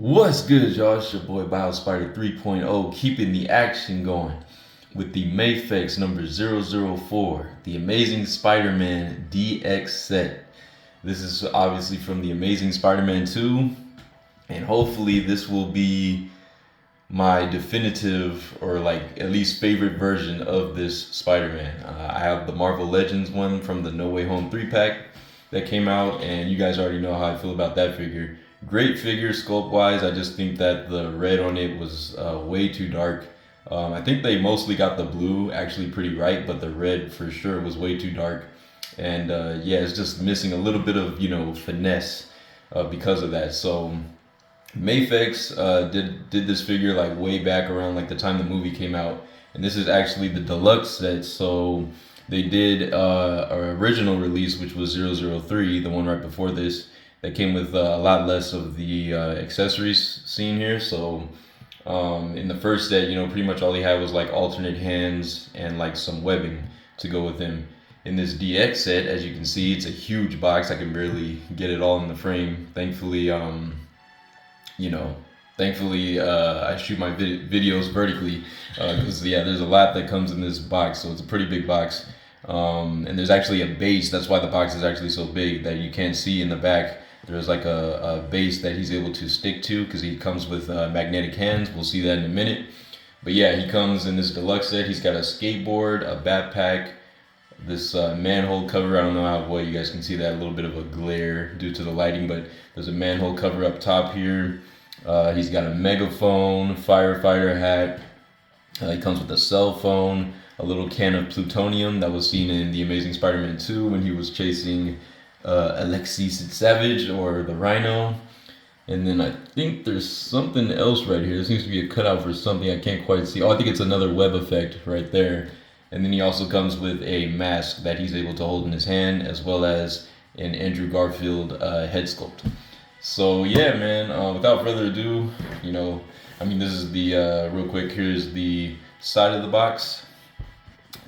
What's good, y'all? It's your boy Spider 3.0, keeping the action going with the Mafex number 004, the Amazing Spider-Man DX set. This is obviously from the Amazing Spider-Man 2, and hopefully this will be my definitive or like at least favorite version of this Spider-Man. I have the Marvel Legends one from the No Way Home 3-pack that came out, and you guys already know how I feel about that figure. Great figure sculpt wise. I just think that the red on it was way too dark. I think they mostly got the blue actually pretty right, but the red for sure was way too dark. And yeah, it's just missing a little bit of finesse because of that. So Mafex did this figure like way back around like the time the movie came out, and this is actually the deluxe set. So they did our original release, which was 003, the one right before this, that came with a lot less of the accessories seen here. So in the first set, pretty much all he had was like alternate hands and like some webbing to go with him. In this DX set, as you can see, it's a huge box. I can barely get it all in the frame. Thankfully, I shoot my videos vertically because yeah, there's a lot that comes in this box, so it's a pretty big box. And there's actually a base. That's why the box is actually so big that you can't see in the back. There's like a base that he's able to stick to because he comes with magnetic hands. We'll see that in a minute. But yeah, he comes in this deluxe set. He's got a skateboard, a backpack, this manhole cover. I don't know how well you guys can see that, a little bit of a glare due to the lighting, but there's a manhole cover up top here. He's got a megaphone, firefighter hat. He comes with a cell phone, a little can of plutonium that was seen in The Amazing Spider-Man 2 when he was chasing Alexis Savage or the Rhino. And then I think there's something else right here. There seems to be a cutout for something I can't quite see. Oh, I think it's another web effect right there. And then he also comes with a mask that he's able to hold in his hand, as well as an Andrew Garfield head sculpt. So yeah, man, without further ado, this is the, real quick, here's the side of the box.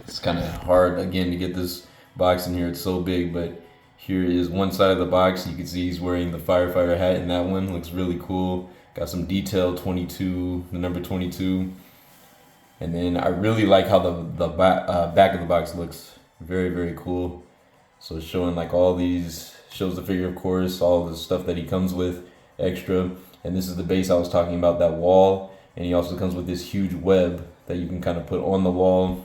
It's kind of hard, again, to get this box in here. It's so big, but here is one side of the box. You can see he's wearing the firefighter hat in that one. Looks really cool. Got some detail, 22, the number 22. And then I really like how the back of the box looks. Very, very cool. So it's showing like all these, shows the figure, of course, all the stuff that he comes with extra. And this is the base I was talking about, that wall. And he also comes with this huge web that you can kind of put on the wall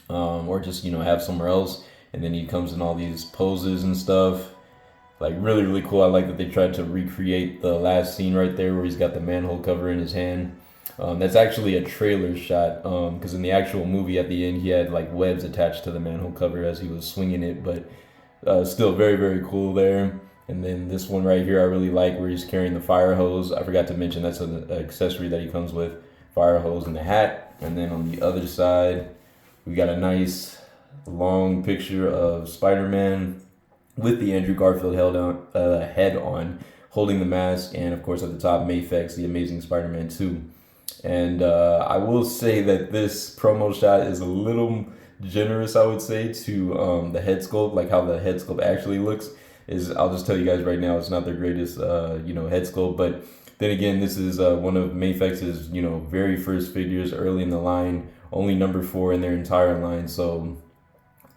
or just, have somewhere else. And then he comes in all these poses and stuff. Like really, really cool. I like that they tried to recreate the last scene right there where he's got the manhole cover in his hand. That's actually a trailer shot because in the actual movie at the end he had like webs attached to the manhole cover as he was swinging it, but still very, very cool there. And then this one right here I really like, where he's carrying the fire hose. I forgot to mention that's an accessory that he comes with, fire hose and the hat. And then on the other side we got a nice long picture of Spider-Man with the Andrew Garfield head on, holding the mask, and of course at the top Mafex, the Amazing Spider-Man 2. And I will say that this promo shot is a little generous, I would say, to the head sculpt, like how the head sculpt actually looks. I'll just tell you guys right now, it's not their greatest head sculpt, but then again, this is one of Mafex's very first figures early in the line, only number 4 in their entire line. So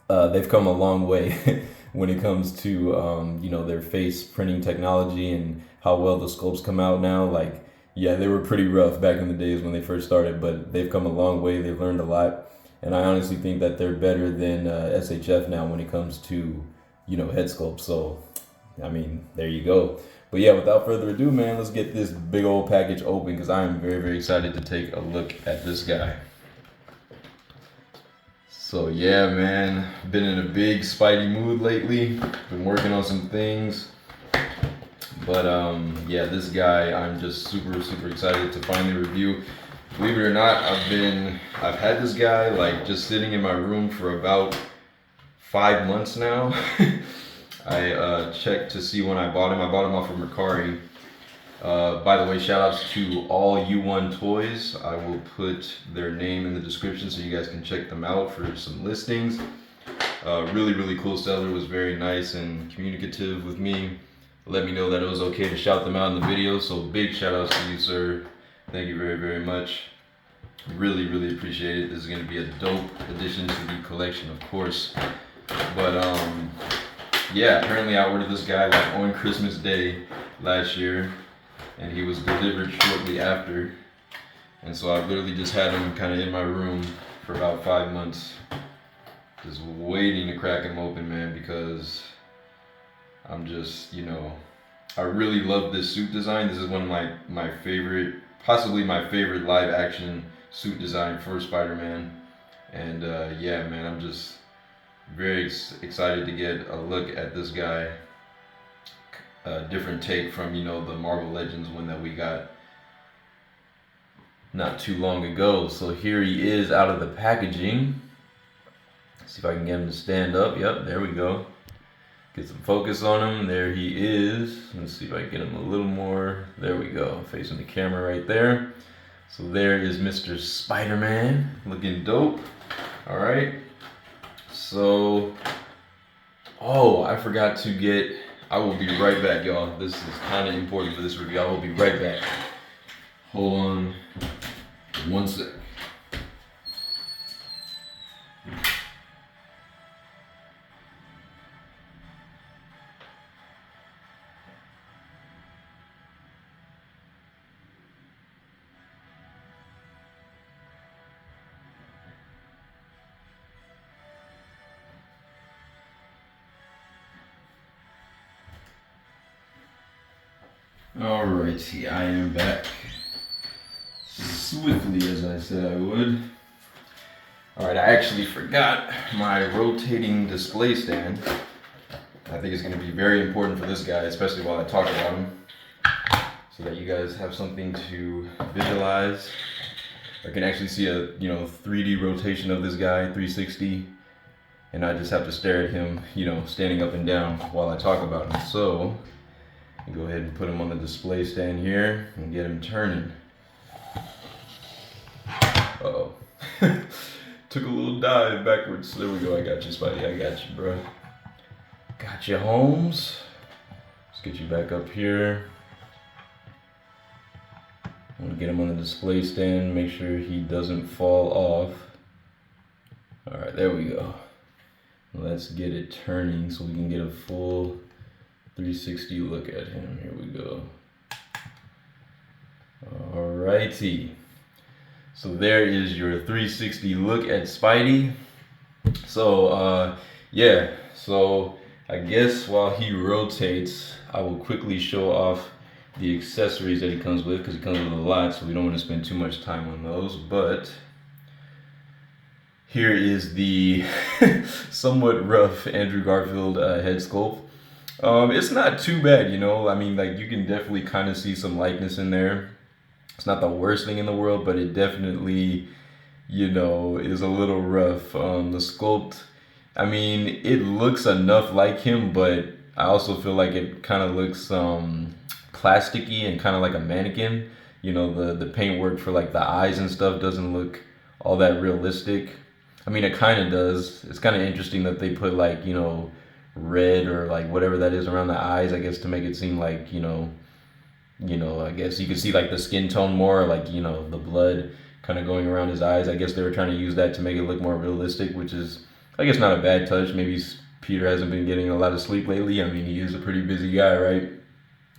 they've come a long way when it comes to their face printing technology and how well the sculpts come out now. Like, yeah, they were pretty rough back in the days when they first started, but they've come a long way. They've learned a lot, and I honestly think that they're better than SHF now when it comes to head sculpt. So there you go. But yeah, without further ado, man, let's get this big old package open because I am very, very excited to take a look at this guy. So yeah, man, been in a big Spidey mood lately. Been working on some things, but yeah, this guy I'm just super, super excited to finally review. Believe it or not, I've had this guy like just sitting in my room for about 5 months now. I checked to see when I bought him. I bought him off of Mercari. By the way, shout outs to all U1 Toys. I will put their name in the description so you guys can check them out for some listings. Really, really cool seller, was very nice and communicative with me. let me know that it was okay to shout them out in the video. So big shout outs to you, sir. Thank you very, very much. Really, really appreciate it. This is gonna be a dope addition to the collection, of course. But yeah, apparently I ordered this guy like on Christmas Day last year, and he was delivered shortly after. And so I literally just had him kind of in my room for about 5 months, just waiting to crack him open, man, because I'm just, you know, I really love this suit design. This is one of my favorite, possibly my favorite live action suit design for Spider-Man. And yeah, man, I'm just very excited to get a look at this guy. A different take from, you know, the Marvel Legends one that we got not too long ago. So here he is out of the packaging. Let's see if I can get him to stand up. Yep, there we go. Get some focus on him. There he is. Let's see if I can get him a little more. There we go, facing the camera right there. So there is Mr. Spider-Man, looking dope. All right. So, oh, I forgot to get, I will be right back, y'all. This is kind of important for this review. I will be right back. Hold on 1 sec. Alrighty, I am back. Swiftly as I said I would. Alright, I actually forgot my rotating display stand. I think it's going to be very important for this guy, especially while I talk about him, so that you guys have something to visualize. I can actually see a 3D rotation of this guy, 360, and I just have to stare at him, standing up and down while I talk about him. So go ahead and put him on the display stand here and get him turning. Uh-oh. Took a little dive backwards. There we go. I got you, Spidey. I got you, bro. Got you, Holmes. Let's get you back up here. I'm gonna get him on the display stand, make sure he doesn't fall off. All right, there we go. Let's get it turning so we can get a full 360 look at him. Here we go. Alrighty. So there is your 360 look at Spidey. So yeah, so I guess while he rotates, I will quickly show off the accessories that he comes with, because he comes with a lot, so we don't want to spend too much time on those. But here is the somewhat rough Andrew Garfield head sculpt. It's not too bad, I mean, like, you can definitely kind of see some likeness in there. It's not the worst thing in the world, but it definitely, is a little rough. The sculpt, I mean, it looks enough like him, but I also feel like it kind of looks plasticky and kind of like a mannequin. The paint work for like the eyes and stuff doesn't look all that realistic. I mean, it kind of does. It's kind of interesting that they put like, red or like whatever that is around the eyes, I guess, to make it seem like, I guess you could see like the skin tone more, like, the blood kind of going around his eyes. I guess they were trying to use that to make it look more realistic, which is, I guess, not a bad touch. Maybe Peter hasn't been getting a lot of sleep lately. I mean, he is a pretty busy guy, right?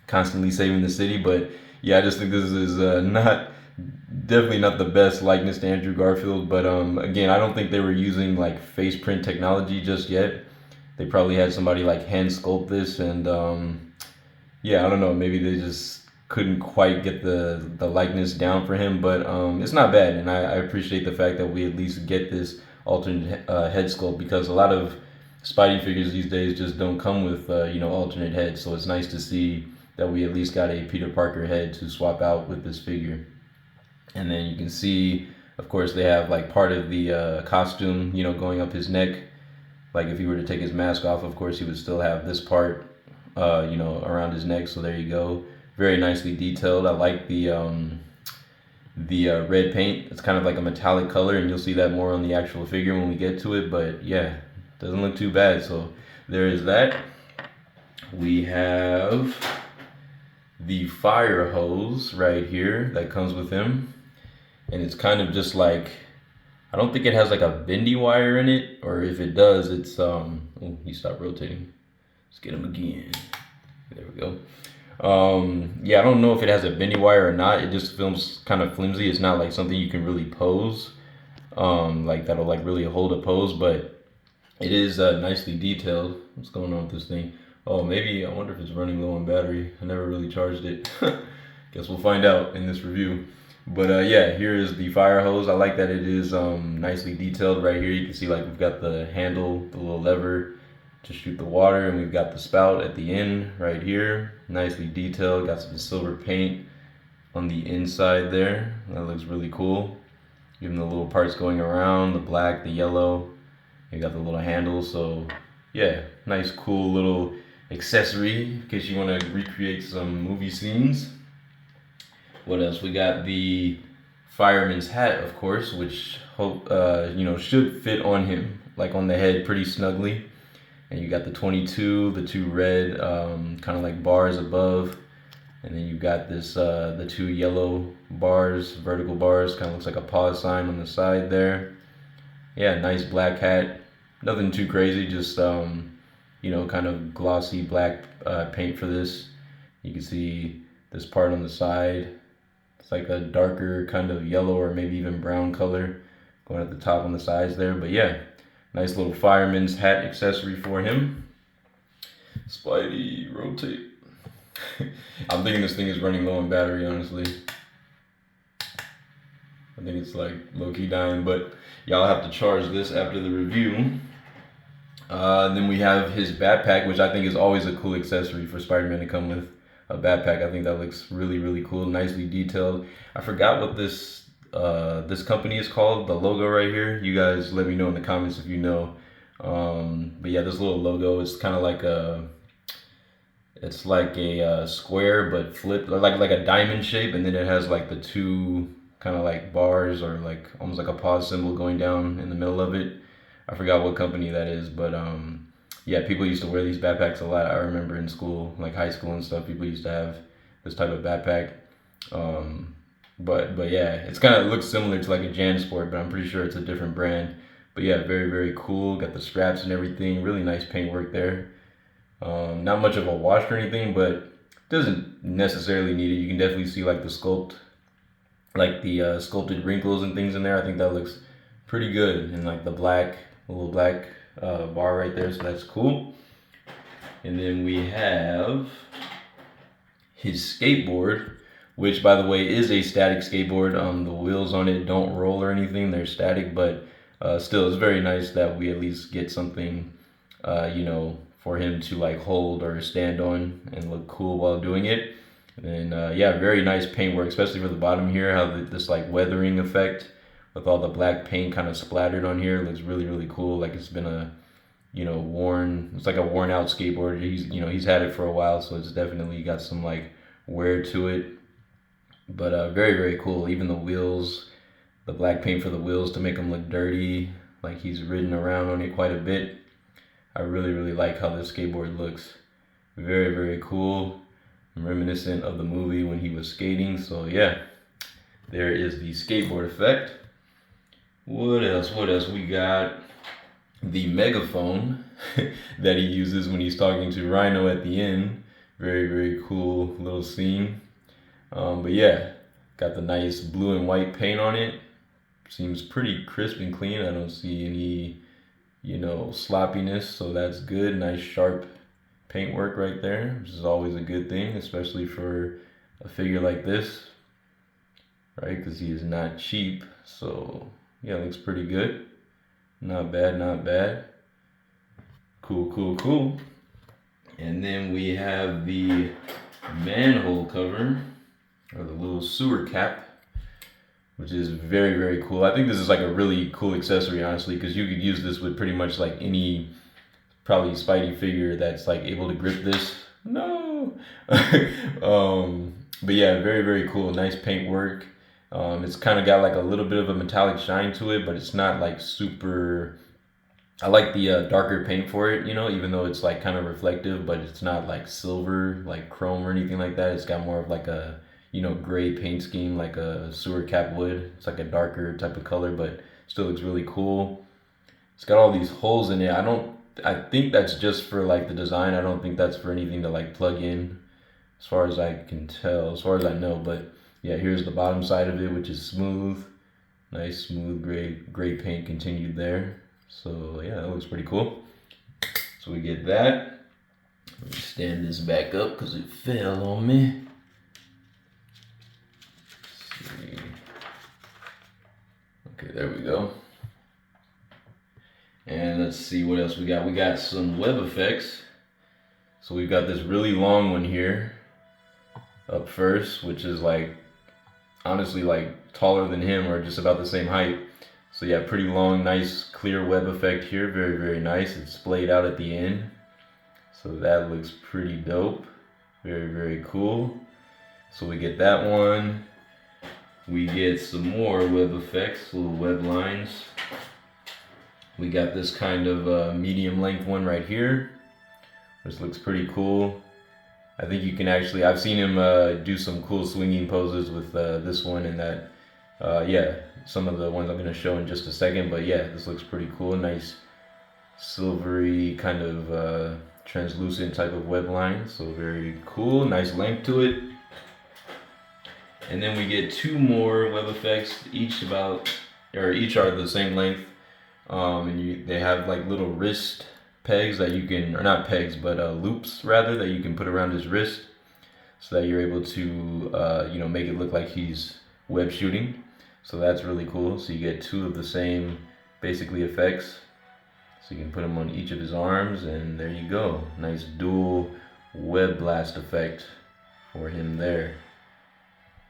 Constantly saving the city. But yeah, I just think this is definitely not the best likeness to Andrew Garfield. But again, I don't think they were using like face print technology just yet. They probably had somebody like hand sculpt this, and yeah, I don't know, maybe they just couldn't quite get the likeness down for him, but it's not bad, and I appreciate the fact that we at least get this alternate head sculpt, because a lot of Spidey figures these days just don't come with alternate heads, so it's nice to see that we at least got a Peter Parker head to swap out with this figure. And then you can see, of course, they have like part of the costume, going up his neck. Like if he were to take his mask off, of course, he would still have this part, around his neck. So there you go. Very nicely detailed. I like the red paint. It's kind of like a metallic color, and you'll see that more on the actual figure when we get to it. But yeah, doesn't look too bad. So there is that. We have the fire hose right here that comes with him. And it's kind of just like, I don't think it has like a bendy wire in it, or if it does, it's oh, he stopped rotating. Let's get him again. There we go. Yeah, I don't know if it has a bendy wire or not. It just feels kind of flimsy. It's not like something you can really pose, like that'll like really hold a pose, but it is nicely detailed. What's going on with this thing? Oh, maybe, I wonder if it's running low on battery. I never really charged it. Guess we'll find out in this review. But yeah, here is the fire hose. I like that it is nicely detailed right here. You can see like we've got the handle, the little lever to shoot the water, and we've got the spout at the end right here. Nicely detailed. Got some silver paint on the inside there. That looks really cool. Even the little parts going around, the black, the yellow. You got the little handle. So yeah, nice cool little accessory in case you want to recreate some movie scenes. What else? We got the fireman's hat, of course, which should fit on him, like on the head pretty snugly. And you got the 22, the two red kind of like bars above, and then you got this the two yellow bars, vertical bars, kind of looks like a pause sign on the side there. Yeah, nice black hat. Nothing too crazy, just kind of glossy black paint for this. You can see this part on the side. It's like a darker kind of yellow or maybe even brown color going at the top on the sides there. But yeah, nice little fireman's hat accessory for him. Spidey, rotate. I'm thinking this thing is running low on battery, honestly. I think it's like low-key dying, but y'all have to charge this after the review. Then we have his backpack, which I think is always a cool accessory for Spider-Man to come with. A backpack. I think that looks really, really cool, nicely detailed. I forgot what this company is called, the logo right here. You guys let me know in the comments if you know. But yeah, this little logo is kind of like it's like a square but flipped, like a diamond shape, and then it has like the two kind of like bars or like almost like a pause symbol going down in the middle of it. I forgot what company that is, but yeah, people used to wear these backpacks a lot. I remember in school, like high school and stuff, people used to have this type of backpack. But yeah, it's kind of looks similar to like a JanSport, but I'm pretty sure it's a different brand. But yeah, very, very cool. Got the straps and everything. Really nice paint work there. Not much of a wash or anything, but doesn't necessarily need it. You can definitely see like the sculpted wrinkles and things in there. I think that looks pretty good. And like the little black bar right there, so that's cool. And then we have his skateboard, which by the way is a static skateboard. The wheels on it don't roll or anything, they're static, but still it's very nice that we at least get something for him to like hold or stand on and look cool while doing it. And yeah, very nice paint work, especially for the bottom here, how this like weathering effect with all the black paint kind of splattered on here. It looks really, really cool. Like it's been a, it's like a worn out skateboard. He's had it for a while, so it's definitely got some like wear to it. But very, very cool. Even the wheels, the black paint for the wheels to make them look dirty. Like he's ridden around on it quite a bit. I really, really like how this skateboard looks. Very, very cool. Reminiscent of the movie when he was skating. So yeah, there is the skateboard effect. What else? We got the megaphone that he uses when he's talking to Rhino at the end. Very, very cool little scene. But yeah, got the nice blue and white paint on it. Seems pretty crisp and clean. I don't see any, sloppiness, so that's good. Nice sharp paint work right there, which is always a good thing, especially for a figure like this, right? Because he is not cheap. So yeah, looks pretty good. Not bad, not bad. Cool, cool, cool. And then we have the manhole cover, or the little sewer cap, which is very, very cool. I think this is like a really cool accessory, honestly, because you could use this with pretty much like any probably Spidey figure that's like able to grip this. No. But yeah, very, very cool. Nice paint work. It's kind of got like a little bit of a metallic shine to it, but it's not like super I like the darker paint for it, you know, even though it's like kind of reflective, but it's not like silver, like chrome or anything like that. It's got more of like a, you know, gray paint scheme, like a sewer cap would. It's like a darker type of color, but still looks really cool. It's got all these holes in it. I think that's just for like the design. I don't think that's for anything to like plug in, as far as I can tell, as far as I know. But yeah, here's the bottom side of it, which is smooth. Nice smooth gray paint continued there. So yeah, that looks pretty cool. So we get that. Let me stand this back up because it fell on me. Let's see. Okay, there we go. And let's see what else we got. We got some web effects. So we've got this really long one here up first, which is like honestly like taller than him or just about the same height. So yeah, pretty long, nice clear web effect here. Very, very nice. It's splayed out at the end. So that looks pretty dope. Very, very cool. So we get that one. We get some more web effects, little web lines. We got this kind of medium length one right here. This looks pretty cool. I think you can actually, I've seen him do some cool swinging poses with this one and that. Yeah, some of the ones I'm going to show in just a second. But yeah, this looks pretty cool. Nice silvery kind of translucent type of web line. So very cool. Nice length to it. And then we get two more web effects, each are the same length. And they have like little wrist pegs that you can, or not pegs, but loops rather, that you can put around his wrist so that you're able to, you know, make it look like he's web shooting. So that's really cool. So you get two of the same basically effects. So you can put them on each of his arms and there you go. Nice dual web blast effect for him there.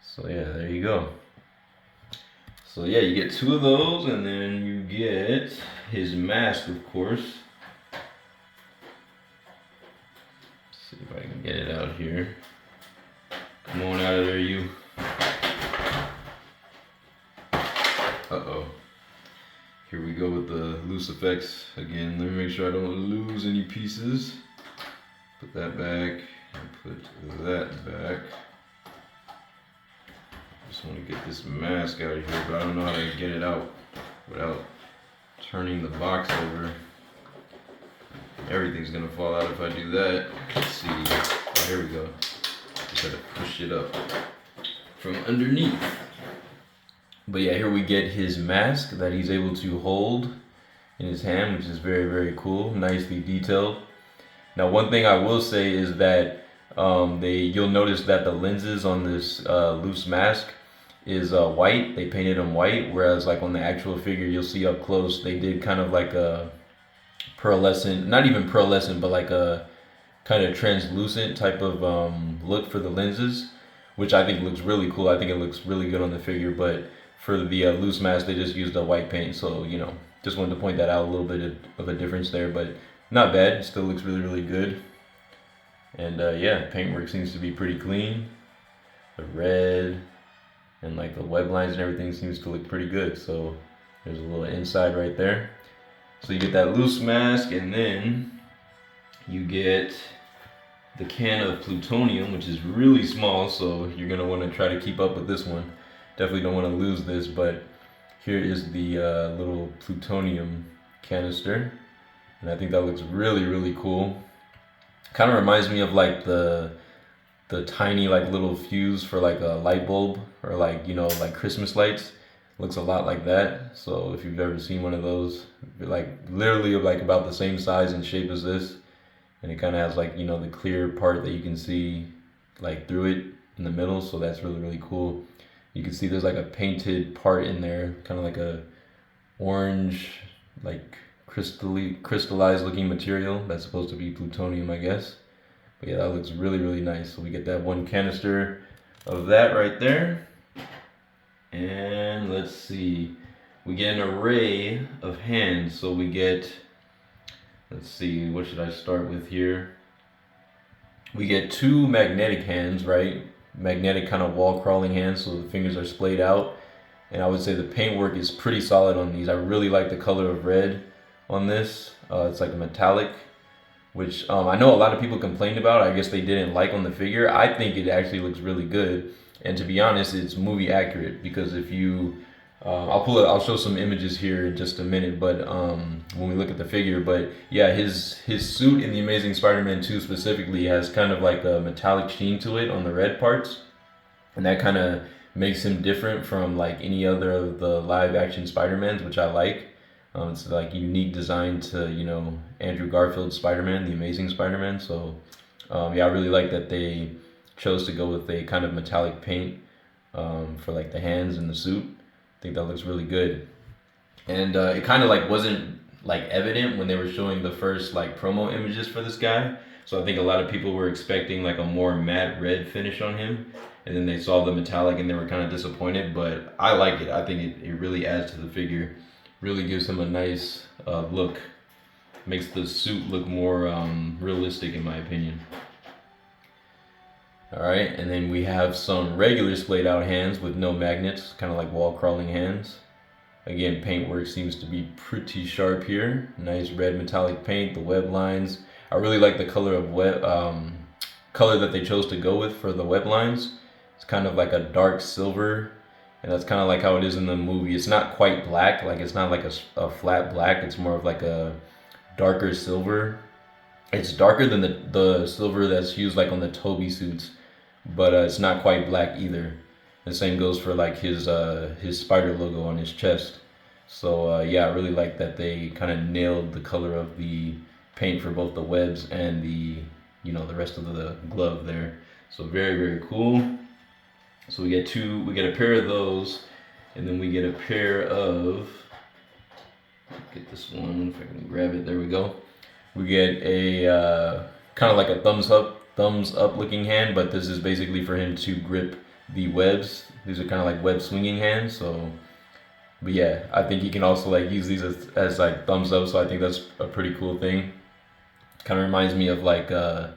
So yeah, there you go. So yeah, you get two of those, and then you get his mask, of course. Let's see if I can get it out here. Come on out of there, you. Uh-oh. Here we go with the loose effects. Again, let me make sure I don't lose any pieces. Put that back, and put that back. Just want to get this mask out of here, but I don't know how to get it out without turning the box over. Everything's gonna fall out if I do that. Let's see. Oh, here we go. Just gotta push it up from underneath. But yeah, here we get his mask that he's able to hold in his hand, which is very, very cool. Nicely detailed. Now, one thing I will say is that you'll notice that the lenses on this loose mask is white. They painted them white, whereas like on the actual figure, you'll see up close, they did kind of like a pearlescent, not even pearlescent, but like a kind of translucent type of look for the lenses, which I think looks really cool. I think it looks really good on the figure, but for the loose mask, they just used a white paint. So, you know, just wanted to point that out, a little bit of a difference there, but not bad. It still looks really, really good. And yeah, paintwork seems to be pretty clean. The red and like the web lines and everything seems to look pretty good. So there's a little inside right there. So you get that loose mask, and then you get the can of plutonium, which is really small, so you're gonna want to try to keep up with this one. Definitely don't want to lose this, but here is the little plutonium canister, and I think that looks really, really cool. Kind of reminds me of like the tiny like little fuse for like a light bulb, or like, you know, like Christmas lights. Looks a lot like that. So if you've ever seen one of those, like literally like about the same size and shape as this, and it kind of has like, you know, the clear part that you can see like through it in the middle. So that's really, really cool. You can see there's like a painted part in there, kind of like a orange, like crystallized looking material that's supposed to be plutonium, I guess. But yeah, that looks really, really nice. So we get that one canister of that right there. And let's see, we get an array of hands. So we get, let's see, what should I start with here? We get two magnetic hands, right? Magnetic kind of wall crawling hands, so the fingers are splayed out. And I would say the paintwork is pretty solid on these. I really like the color of red on this. It's like a metallic, which I know a lot of people complained about. I guess they didn't like on the figure. I think it actually looks really good, and to be honest, it's movie accurate because if you, I'll show some images here in just a minute. But when we look at the figure, but yeah, his suit in the Amazing Spider-Man 2 specifically has kind of like a metallic sheen to it on the red parts, and that kind of makes him different from like any other of the live action Spider-Mans, which I like. It's like a unique design to, Andrew Garfield's Spider-Man, the Amazing Spider-Man. So yeah, I really like that they chose to go with a kind of metallic paint for like the hands and the suit. I think that looks really good. And it kind of like wasn't like evident when they were showing the first like promo images for this guy. So I think a lot of people were expecting like a more matte red finish on him, and then they saw the metallic and they were kind of disappointed. But I like it. I think it really adds to the figure. Really gives him a nice look. Makes the suit look more realistic in my opinion. Alright, and then we have some regular splayed out hands with no magnets, kind of like wall crawling hands. Again, paintwork seems to be pretty sharp here. Nice red metallic paint, the web lines. I really like the color of color that they chose to go with for the web lines. It's kind of like a dark silver, and that's kind of like how it is in the movie. It's not quite black, like it's not like a flat black. It's more of like a darker silver. It's darker than the silver that's used like on the Toby suits, but it's not quite black either. The same goes for like his spider logo on his chest. So yeah, I really like that they kind of nailed the color of the paint for both the webs and the rest of the glove there. So very, very cool. So we get a pair of those, and then we get a pair of, get this one if I can grab it. There we go. We get a kind of like a thumbs up looking hand, but this is basically for him to grip the webs. These are kind of like web swinging hands. So, but yeah, I think he can also like use these as like thumbs up. So I think that's a pretty cool thing. Kind of reminds me of like the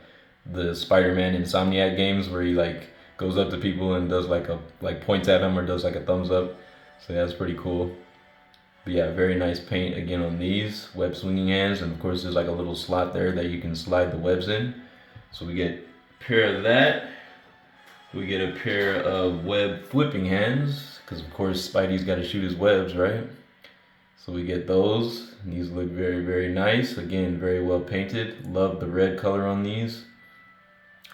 Spider-Man Insomniac games where he like goes up to people and does like points at them or does like a thumbs up. So yeah, that's pretty cool. But yeah, very nice paint again on these web swinging hands, and of course there's like a little slot there that you can slide the webs in. So we get a pair of that. We get a pair of web flipping hands, because of course Spidey's got to shoot his webs, right? So we get those. These look very, very nice. Again, very well painted. Love the red color on these.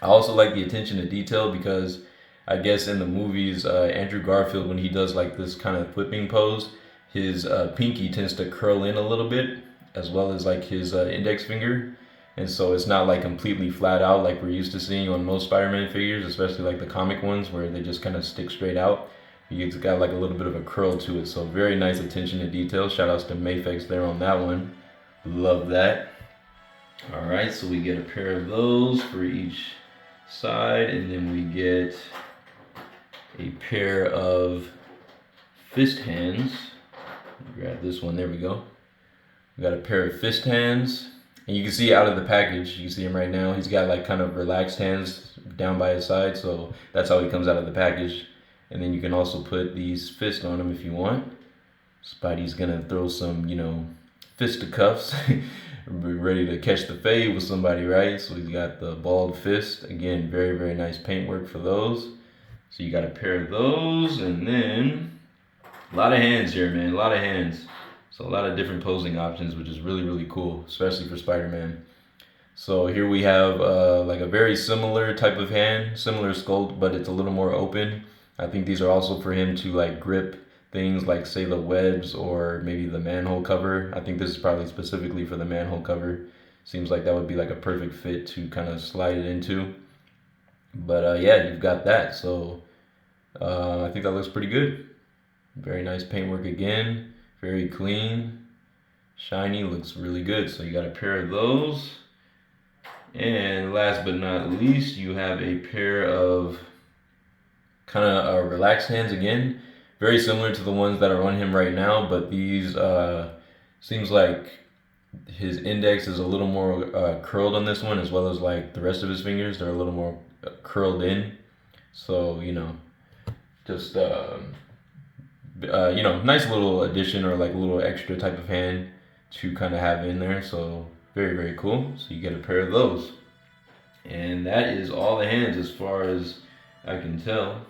I also like the attention to detail because I guess in the movies, Andrew Garfield, when he does like this kind of flipping pose, his pinky tends to curl in a little bit, as well as like his index finger. And so it's not like completely flat out like we're used to seeing on most Spider-Man figures, especially like the comic ones where they just kind of stick straight out. It's got like a little bit of a curl to it. So very nice attention to detail. Shout outs to Mafex there on that one. Love that. All right, so we get a pair of those for each side, and then we get a pair of fist hands. Grab this one, there we go. We got a pair of fist hands, and you can see out of the package, you can see him right now, he's got like kind of relaxed hands down by his side, so that's how he comes out of the package. And then you can also put these fists on him if you want. Spidey's gonna throw some, fisticuffs. Be ready to catch the fade with somebody, right? So he's got the balled fist. Again, very, very nice paintwork for those. So you got a pair of those, and then a lot of hands here, man. A lot of hands. So a lot of different posing options, which is really, really cool, especially for Spider-Man. So here we have like a very similar type of hand, similar sculpt, but it's a little more open. I think these are also for him to like grip things like say the webs or maybe the manhole cover. I think this is probably specifically for the manhole cover. Seems like that would be like a perfect fit to kind of slide it into. But yeah, you've got that. So I think that looks pretty good. Very nice paintwork again. Very clean. Shiny, looks really good. So you got a pair of those. And last but not least, you have a pair of kind of relaxed hands again. Very similar to the ones that are on him right now, but these seems like his index is a little more curled on this one, as well as like the rest of his fingers. They're a little more curled in. So, just, nice little addition or like a little extra type of hand to kind of have in there. So very, very cool. So you get a pair of those. And that is all the hands as far as I can tell.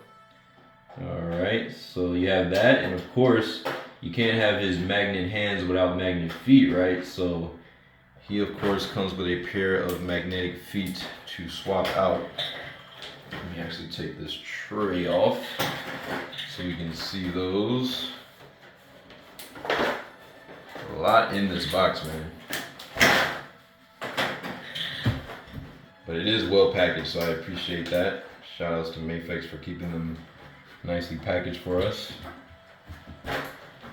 Alright, so you have that, and of course, you can't have his magnet hands without magnet feet, right? So he of course comes with a pair of magnetic feet to swap out. Let me actually take this tray off so you can see those. A lot in this box, man. But it is well packaged, so I appreciate that. Shout outs to Mafex for keeping them nicely packaged for us.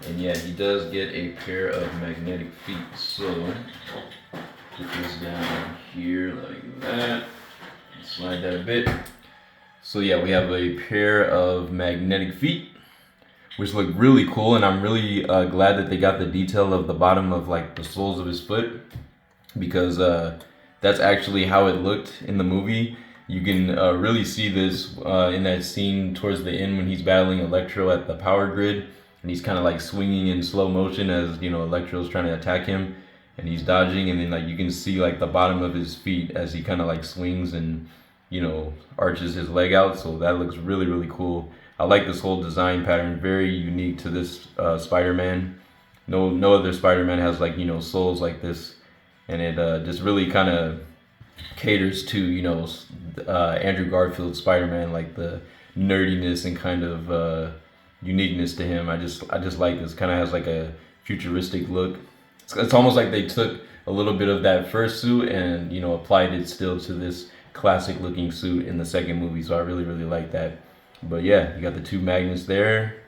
And yeah, he does get a pair of magnetic feet. So put this down here like that. Slide that a bit. So yeah, we have a pair of magnetic feet, which look really cool, and I'm really glad that they got the detail of the bottom of like the soles of his foot, because that's actually how it looked in the movie. You can really see this in that scene towards the end when he's battling Electro at the power grid, and he's kind of like swinging in slow motion as, you know, Electro's trying to attack him, and he's dodging, and then like you can see like the bottom of his feet as he kind of like swings and, you know, arches his leg out. So that looks really, really cool. I like this whole design pattern, very unique to this Spider-Man. No other Spider-Man has like, you know, soles like this, and it just really kind of caters to, you know, Andrew Garfield's Spider-Man, like the nerdiness and kind of uniqueness to him. I just like this. Kind of has like a futuristic look. It's almost like they took a little bit of that first suit and, you know, applied it still to this classic looking suit in the second movie. So I really, really like that. But yeah, you got the two magnets there,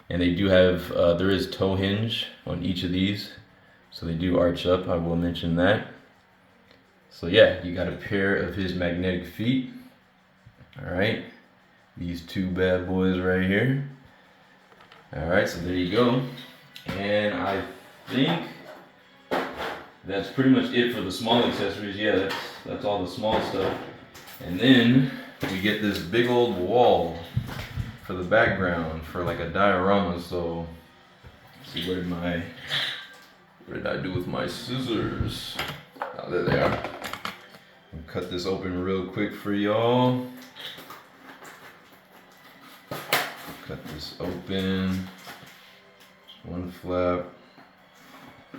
and they do have there is toe hinge on each of these, so they do arch up. I will mention that. So yeah, you got a pair of his magnetic feet. All right, these two bad boys right here. All right, so there you go. And I think that's pretty much it for the small accessories. Yeah, that's all the small stuff. And then we get this big old wall for the background for like a diorama. So let's see, what did I do with my scissors? Oh, there they are. I'll cut this open real quick for y'all. Cut this open. Just one flap.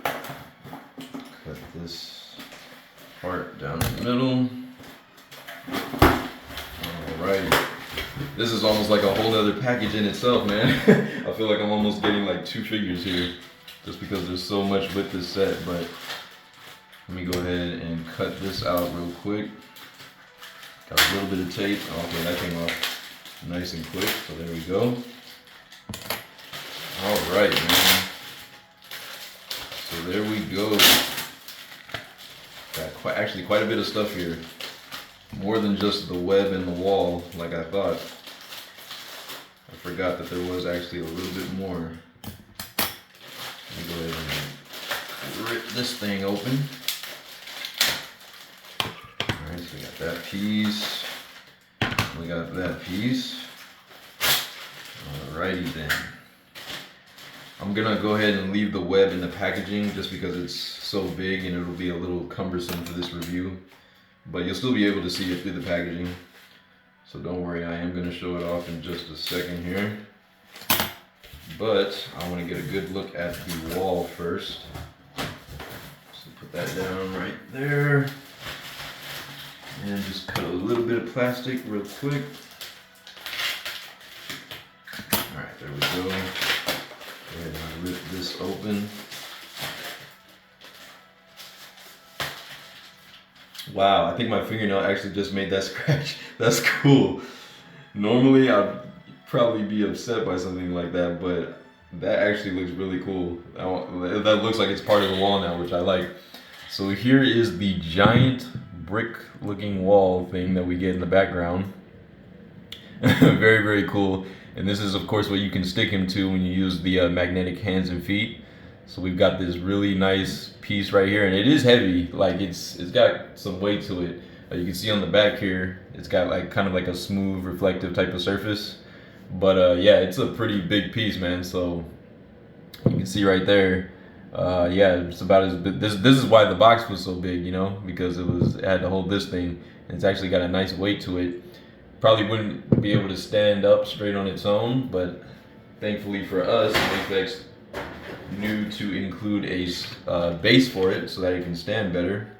Cut this part down the middle. Alrighty. This is almost like a whole other package in itself, man. I feel like I'm almost getting like two figures here just because there's so much with this set. But let me go ahead and cut this out real quick. Got a little bit of tape. Okay, that came off nice and quick. So there we go. Alright, man. So there we go. Got actually quite a bit of stuff here. More than just the web and the wall, like I thought. I forgot that there was actually a little bit more. Let me go ahead and rip this thing open. Alright, so we got that piece. We got that piece. Alrighty then. I'm gonna go ahead and leave the web in the packaging just because it's so big and it'll be a little cumbersome for this review. But you'll still be able to see it through the packaging. So don't worry, I am going to show it off in just a second here. But I want to get a good look at the wall first. So put that down right there. And just cut a little bit of plastic real quick. Alright, there we go. Go ahead and rip this open. Wow, I think my fingernail actually just made that scratch. That's cool. Normally I'd probably be upset by something like that, but that actually looks really cool. That looks like it's part of the wall now, which I like. So here is the giant brick looking wall thing that we get in the background. Very, very cool. And this is of course what you can stick him to when you use the magnetic hands and feet. So we've got this really nice piece right here, and it is heavy. Like it's got some weight to it. You can see on the back here, it's got like kind of like a smooth, reflective type of surface. But yeah, it's a pretty big piece, man. So you can see right there, Yeah, it's about as big. This is why the box was so big, because it had to hold this thing. And it's actually got a nice weight to it. Probably wouldn't be able to stand up straight on its own, but thankfully for us, Mafex knew to include a base for it so that it can stand better.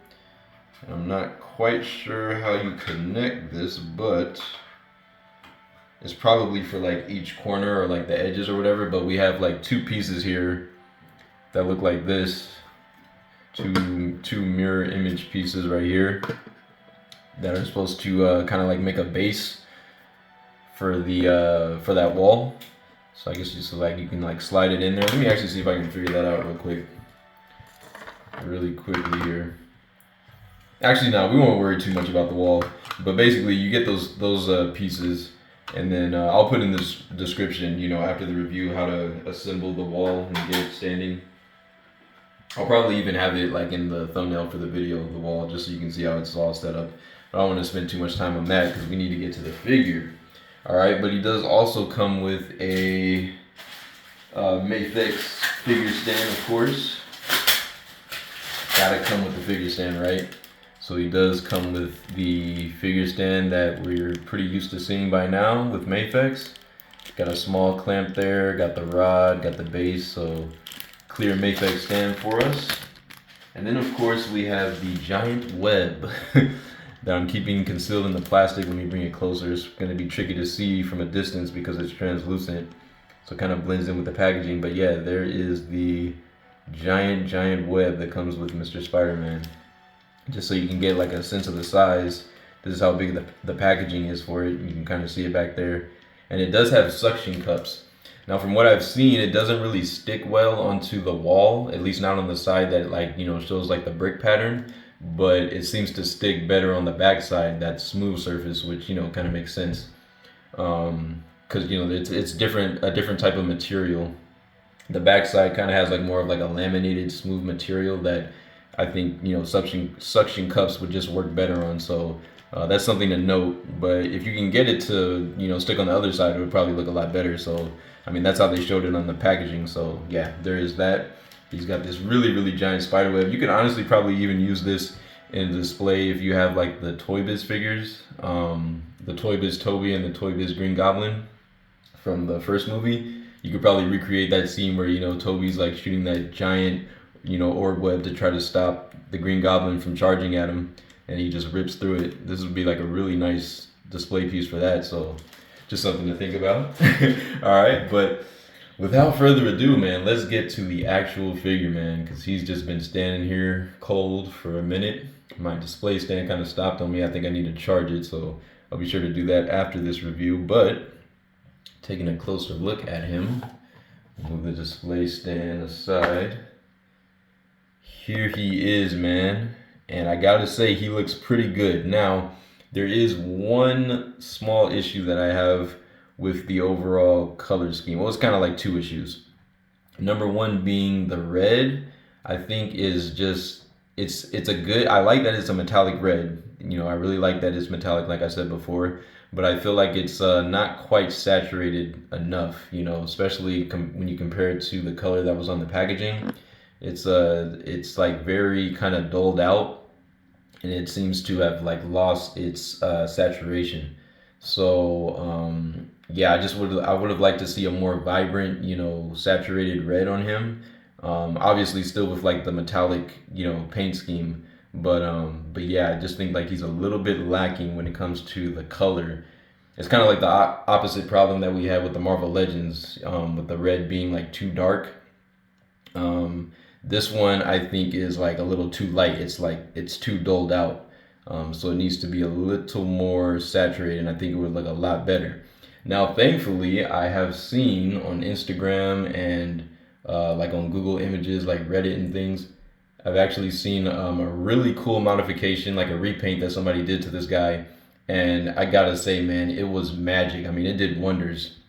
And I'm not quite sure how you connect this, but it's probably for like each corner or like the edges or whatever. But we have like two pieces here that look like this, two mirror image pieces right here that are supposed to kind of like make a base for the for that wall. So I guess just like you can like slide it in there. Let me actually see if I can figure that out really quickly here. Actually, no, we won't worry too much about the wall. But basically, you get those pieces, and then I'll put in this description, after the review, how to assemble the wall and get it standing. I'll probably even have it like in the thumbnail for the video of the wall, just so you can see how it's all set up. But I don't want to spend too much time on that because we need to get to the figure. All right, but he does also come with a Mafex figure stand, of course. Gotta come with the figure stand, right? So he does come with the figure stand that we're pretty used to seeing by now with Mafex. Got a small clamp there, got the rod, got the base, so clear Mafex stand for us. And then of course we have the giant web that I'm keeping concealed in the plastic. When we bring it closer, it's gonna be tricky to see from a distance because it's translucent. So it kind of blends in with the packaging. But yeah, there is the giant web that comes with Mr. Spider-Man. Just so you can get like a sense of the size, this is how big the packaging is for it. You can kind of see it back there. And it does have suction cups. Now from what I've seen, it doesn't really stick well onto the wall, at least not on the side that shows like the brick pattern, but it seems to stick better on the back side, that smooth surface, which kind of makes sense. Because it's a different type of material. The back side kind of has like more of like a laminated smooth material that I think suction cups would just work better on. So that's something to note. But if you can get it to stick on the other side, it would probably look a lot better. So I mean, that's how they showed it on the packaging. So yeah, there is that. He's got this really giant spider web. You could honestly probably even use this in display if you have like the Toy Biz figures, the Toy Biz Toby and the Toy Biz Green Goblin from the first movie. You could probably recreate that scene where Toby's like shooting that giant orb web to try to stop the Green Goblin from charging at him, and he just rips through it. This would be like a really nice display piece for that. So just something to think about. All right, but without further ado, man, let's get to the actual figure, man, because he's just been standing here cold for a minute. My display stand kind of stopped on me. I think I need to charge it, so I'll be sure to do that after this review. But taking a closer look at him, move the display stand aside. Here he is, man, and I gotta say he looks pretty good. Now, there is one small issue that I have with the overall color scheme. Well, it's kind of like two issues. Number one being the red, I think is just, it's a good, I like that it's a metallic red. I really like that it's metallic, like I said before, but I feel like it's not quite saturated enough, especially when you compare it to the color that was on the packaging. It's like very kind of dulled out, and it seems to have like lost its saturation. So yeah, I would have liked to see a more vibrant, saturated red on him. Obviously still with like the metallic, paint scheme, but yeah, I just think like he's a little bit lacking when it comes to the color. It's kind of like the opposite problem that we had with the Marvel Legends, with the red being like too dark. This one I think is like a little too light. It's too dulled out. So it needs to be a little more saturated, and I think it would look a lot better. Now, thankfully, I have seen on Instagram and like on Google Images, like Reddit and things, I've actually seen a really cool modification, like a repaint that somebody did to this guy. And I gotta say, man, it was magic. I mean, it did wonders.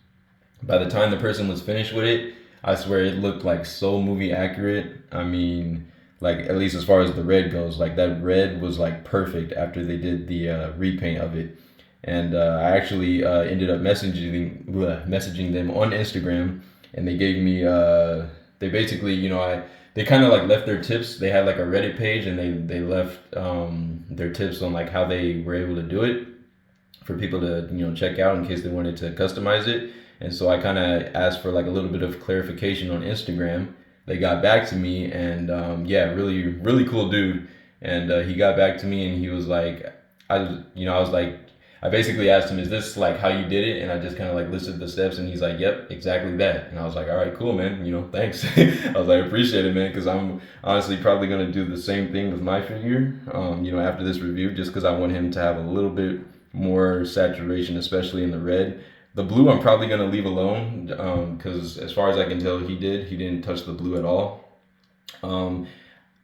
By the time the person was finished with it, I swear it looked like so movie accurate. I mean, like at least as far as the red goes, like that red was like perfect after they did the repaint of it. And I actually ended up messaging them on Instagram, and they gave me they basically, they kind of like left their tips. They had like a Reddit page, and they left their tips on like how they were able to do it for people to check out in case they wanted to customize it. And so I kind of asked for like a little bit of clarification on Instagram. They got back to me, and yeah, really really cool dude. And he got back to me, and he was like, I was like, I basically asked him, is this like how you did it? And I just kind of like listed the steps, and he's like, yep, exactly that. And I was like, all right, cool, man. Thanks. I was like, I appreciate it, man, because I'm honestly probably gonna do the same thing with my figure. After this review, just because I want him to have a little bit more saturation, especially in the red. The blue I'm probably gonna leave alone, because as far as I can tell, he didn't touch the blue at all.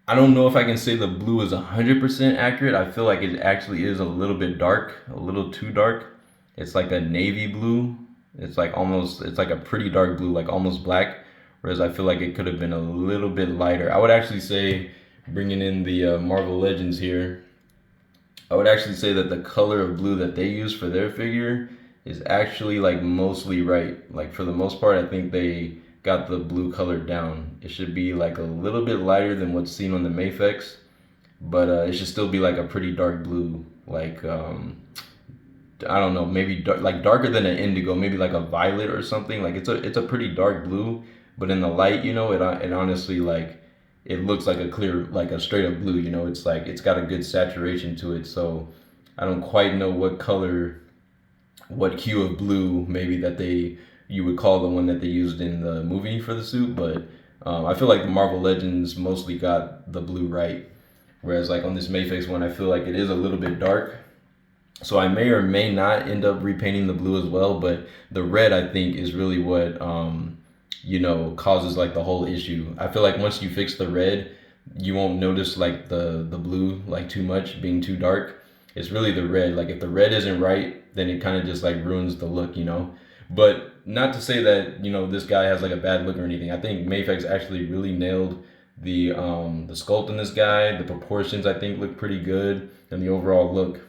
I don't know if I can say the blue is 100% accurate. I feel like it actually is a little bit dark, a little too dark. It's like a navy blue. It's like a pretty dark blue, like almost black. Whereas I feel like it could have been a little bit lighter. I would actually say, bringing in the Marvel Legends here, I would actually say that the color of blue that they use for their figure is actually like mostly right. Like for the most part, I think they got the blue color down. It should be like a little bit lighter than what's seen on the Mafex, but it should still be like a pretty dark blue. Like I don't know, maybe like darker than an indigo, maybe like a violet or something. Like it's a pretty dark blue, but in the light, it honestly like it looks like a clear, like a straight up blue. It's like it's got a good saturation to it. So I don't quite know what hue of blue maybe that you would call the one that they used in the movie for the suit, but I feel like the Marvel Legends mostly got the blue right, whereas like on this Mafex one, I feel like it is a little bit dark. So I may or may not end up repainting the blue as well, but the red I think is really what causes like the whole issue. I feel like once you fix the red, you won't notice like the blue like too much being too dark. It's really the red. Like if the red isn't right, then it kind of just like ruins the look. But not to say that this guy has like a bad look or anything. I think Mafex actually really nailed the sculpt in this guy. The proportions I think look pretty good, and the overall look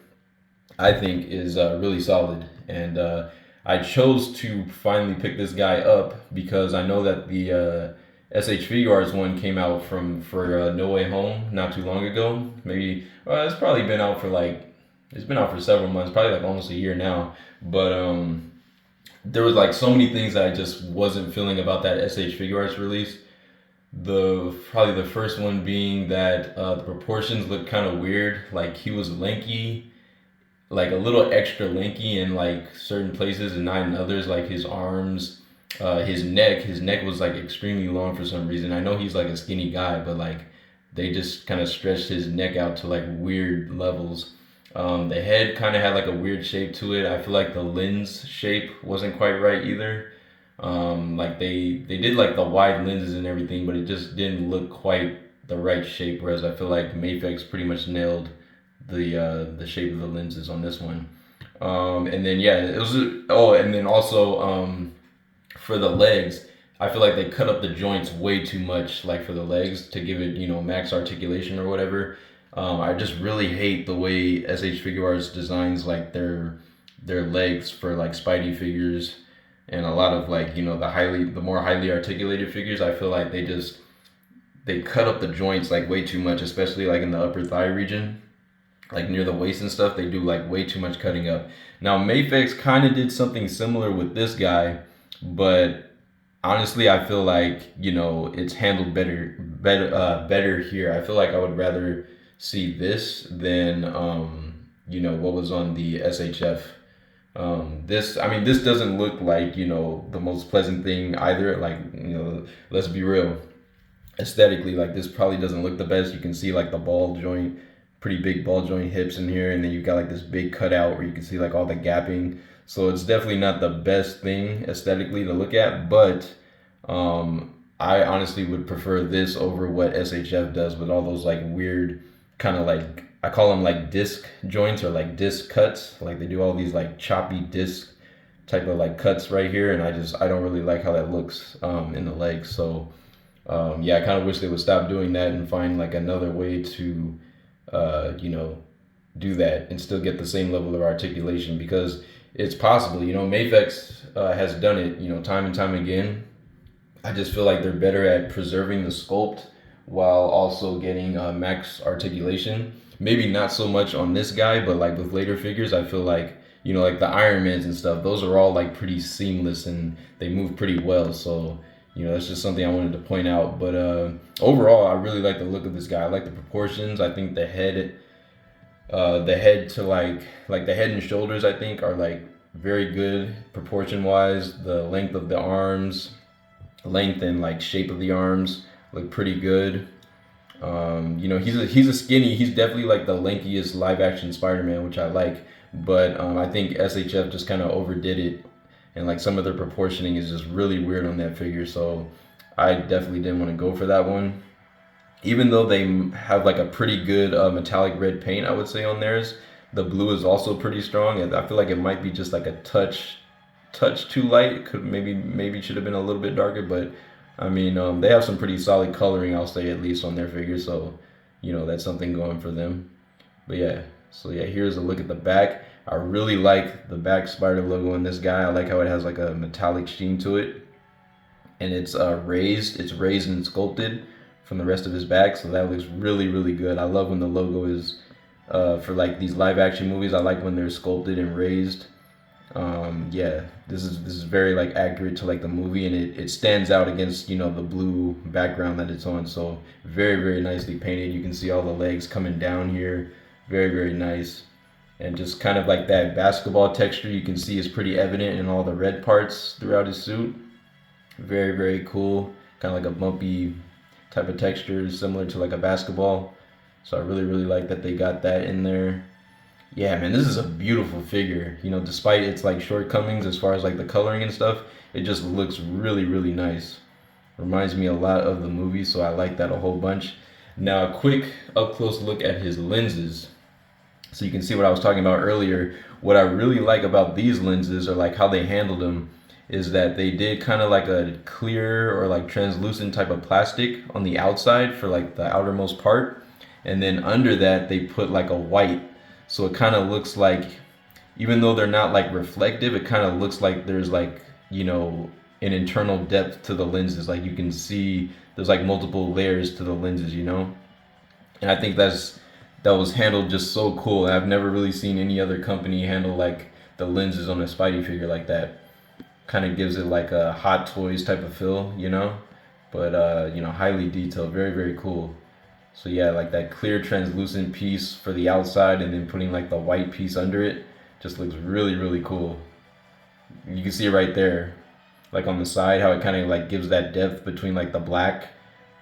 I think is really solid. And I chose to finally pick this guy up because I know that the SH Figure Arts one came out for No Way Home not too long ago. Maybe it's probably been out for several months, probably like almost a year now. But there was like so many things that I just wasn't feeling about that SH Figure Arts release. Probably the first one being that the proportions looked kind of weird. Like he was lanky, like a little extra lanky in like certain places and not in others. Like his arms, his neck was like extremely long for some reason. I know he's like a skinny guy, but like they just kind of stretched his neck out to like weird levels. The head kind of had like a weird shape to it. I feel like the lens shape wasn't quite right either. Like they did like the wide lenses and everything, but it just didn't look quite the right shape. Whereas I feel like Mafex pretty much nailed the shape of the lenses on this one. And then yeah, it was and then also for the legs, I feel like they cut up the joints way too much, like for the legs to give it max articulation or whatever. I just really hate the way SH Figure Arts designs like their legs for like Spidey figures and a lot of like the more highly articulated figures. I feel like they cut up the joints like way too much, especially like in the upper thigh region, like near the waist and stuff. They do like way too much cutting up. Now Mafex kind of did something similar with this guy, but honestly I feel like it's handled better here. I feel like I would rather see this than what was on the SHF. This doesn't look like the most pleasant thing either. Like let's be real, aesthetically, like this probably doesn't look the best. You can see like the ball joint, pretty big ball joint hips in here, and then you've got like this big cutout where you can see like all the gapping. So it's definitely not the best thing aesthetically to look at, but I honestly would prefer this over what SHF does with all those like weird kind of like, I call them like disc joints or like disc cuts. Like they do all these like choppy disc type of like cuts right here, and I don't really like how that looks in the legs. So yeah, I kind of wish they would stop doing that and find like another way to do that and still get the same level of articulation, because it's possible. Mafex has done it time and time again. I just feel like they're better at preserving the sculpt while also getting max articulation. Maybe not so much on this guy, but like with later figures, I feel like, you know, like the Iron Mans and stuff, those are all like pretty seamless and they move pretty well. So, you know, that's just something I wanted to point out. But overall, I really like the look of this guy. I like the proportions. I think the head to like the head and shoulders, I think are like very good proportion wise. The length of the arms, length and like shape of the arms look pretty good. You know, he's a skinny. He's definitely like the lankiest live action Spider-Man, which I like. But I think SHF just kind of overdid it, and like some of their proportioning is just really weird on that figure. So I definitely didn't want to go for that one. Even though they have like a pretty good metallic red paint, I would say on theirs, the blue is also pretty strong. And I feel like it might be just like a touch too light. It could maybe should have been a little bit darker, but I mean, they have some pretty solid coloring, I'll say, at least on their figure. So, you know, that's something going for them. But yeah, so yeah, here's a look at the back. I really like the back spider logo in this guy. I like how it has like a metallic sheen to it, and it's raised. It's raised and sculpted from the rest of his back, so that looks really, really good. I love when the logo is for like these live action movies. I like when they're sculpted and raised. Yeah, this is very like accurate to like the movie, and it stands out against, you know, the blue background that it's on. So very, very nicely painted. You can see all the legs coming down here. Very, very nice. And just kind of like that basketball texture you can see is pretty evident in all the red parts throughout his suit. Very, very cool. Kind of like a bumpy type of texture, similar to like a basketball. So I really, really like that they got that in there. Yeah, man, this is a beautiful figure. You know, despite its like shortcomings as far as like the coloring and stuff, it just looks really, really nice. Reminds me a lot of the movie, so I like that a whole bunch. Now, a quick up close look at his lenses. So you can see what I was talking about earlier. What I really like about these lenses, or like how they handled them, is that they did kind of like a clear or like translucent type of plastic on the outside for like the outermost part. And then under that, they put like a white. So it kind of looks like, even though they're not like reflective, it kind of looks like there's like, you know, an internal depth to the lenses. Like you can see there's like multiple layers to the lenses, you know? And I think that was handled just so cool. I've never really seen any other company handle like the lenses on a Spidey figure like that. Kind of gives it like a Hot Toys type of feel, you know? But you know, highly detailed, very, very cool. So yeah, like that clear translucent piece for the outside and then putting like the white piece under it just looks really, really cool. You can see it right there, like on the side, how it kind of like gives that depth between like the black